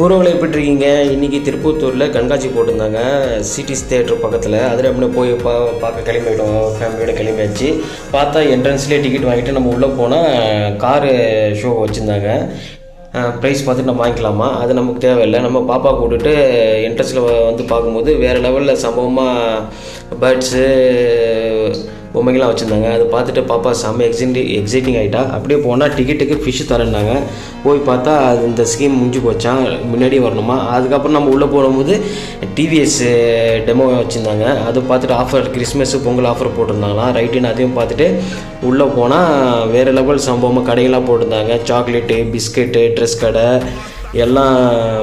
உறவுகளை எப்படி இருக்கீங்க? இன்றைக்கி திருப்பத்தூரில் கண்காட்சி போட்டிருந்தாங்க சிட்டிஸ் தேட்டர் பக்கத்தில். அதில் எப்படி போய் பார்க்க கிளம்பிட்டோம், ஃபேமிலியோட கிளம்பியாச்சு. பார்த்தா என்ட்ரன்ஸ்லேயே டிக்கெட் வாங்கிட்டு நம்ம உள்ளே போனால் காரு ஷோ வச்சுருந்தாங்க. ப்ரைஸ் பார்த்துட்டு நம்ம வாங்கிக்கலாமா, அது நமக்கு தேவையில்லை. நம்ம பாப்பா கூப்பிட்டுட்டு என்ட்ரன்ஸில் வந்து பார்க்கும்போது வேறு லெவலில் சம்பவமாக பேர்ட்ஸு பொம்மைகள்லாம் வச்சுருந்தாங்க. அதை பார்த்துட்டு பாப்பா செம்ம எக்ஸைட்டிங் ஆகிட்டா. அப்படியே போனால் டிக்கெட்டுக்கு ஃபிஷ்ஷு தரேன்னாங்க. போய் பார்த்தா அது இந்த ஸ்கீம் முடிஞ்சு போச்சான், முன்னாடியே வரணுமா. அதுக்கப்புறம் நம்ம உள்ளே போகும்போது டிவிஎஸ் டெமோ வச்சுருந்தாங்க. அதை பார்த்துட்டு ஆஃபர் கிறிஸ்மஸ் பொங்கல் ஆஃபர் போட்டிருந்தாங்களாம். ரைட்டுன்னு அதையும் பார்த்துட்டு உள்ளே போனால் வேறு லெவல் சம்பவமாக கடைகளாக போட்டிருந்தாங்க. சாக்லேட்டு, பிஸ்கெட்டு, ட்ரெஸ் கடை எல்லாம்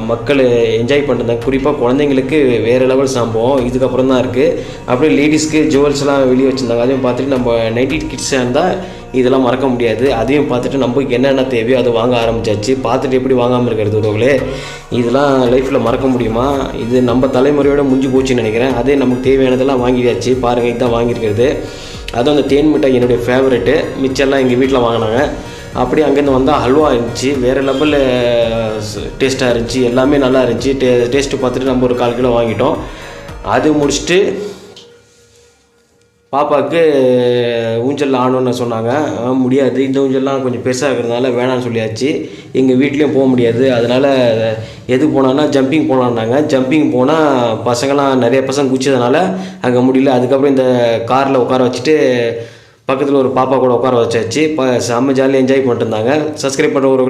மக்கள் என்ஜாய் பண்ணிருந்தாங்க. குறிப்பாக குழந்தைங்களுக்கு வேறு லெவல் சம்பவம் இதுக்கப்புறம் தான் இருக்குது. அப்படியே லேடிஸ்க்கு ஜுவல்ஸ்லாம் வெளியே வச்சுருந்தாங்க. அதையும் பார்த்துட்டு நம்ம 90 கிட்ஸாக இருந்தால் இதெல்லாம் மறக்க முடியாது. அதையும் பார்த்துட்டு நம்மளுக்கு என்னென்ன தேவையோ அதை வாங்க ஆரம்பிச்சாச்சு. பார்த்துட்டு எப்படி வாங்காமல் இருக்கிறது உறவுகளே, இதெல்லாம் லைஃப்பில் மறக்க முடியுமா? இது நம்ம தலைமுறையோட முடிஞ்சு போச்சுன்னு நினைக்கிறேன். அதே நமக்கு தேவையானதெல்லாம் வாங்கியாச்சு. பாருங்கள், இதுதான் வாங்கியிருக்கிறது. அதுவும் அந்த தேன் மிட்டாய் என்னுடைய ஃபேவரெட்டு. மிச்சம்லாம் எங்கள் வீட்டில் வாங்கினாங்க. அப்படியே அங்கேருந்து வந்தால் ஹல்வா இருந்துச்சு. வேறு லெவலில் டேஸ்ட்டாக இருந்துச்சு. எல்லாமே நல்லா இருந்துச்சு. டேஸ்ட்டு பார்த்துட்டு நம்ம ஒரு 1/4 கிலோ வாங்கிட்டோம். அது முடிச்சுட்டு பாப்பாவுக்கு ஊஞ்சல் ஆடணுன்னு சொன்னாங்க. முடியாது, இந்த ஊஞ்சல்லாம் கொஞ்சம் பெருசாக இருக்கிறதுனால வேணான்னு சொல்லியாச்சு. எங்கள் வீட்லேயும் போக முடியாது. அதனால் எது போனான்னா ஜம்பிங் போனான்னாங்க. ஜம்பிங் போனால் பசங்களாம் நிறைய பசங்க குச்சிதனால அங்கே முடியல. அதுக்கப்புறம் இந்த காரில் உட்கார வச்சுட்டு பக்கத்தில் ஒரு பாப்பா கூட உட்கார வச்சாச்சு. செம்ம ஜாலியாக என்ஜாய் பண்ணிட்டு இருந்தாங்க. சப்ஸ்கிரைப் பண்ணுற ஒரு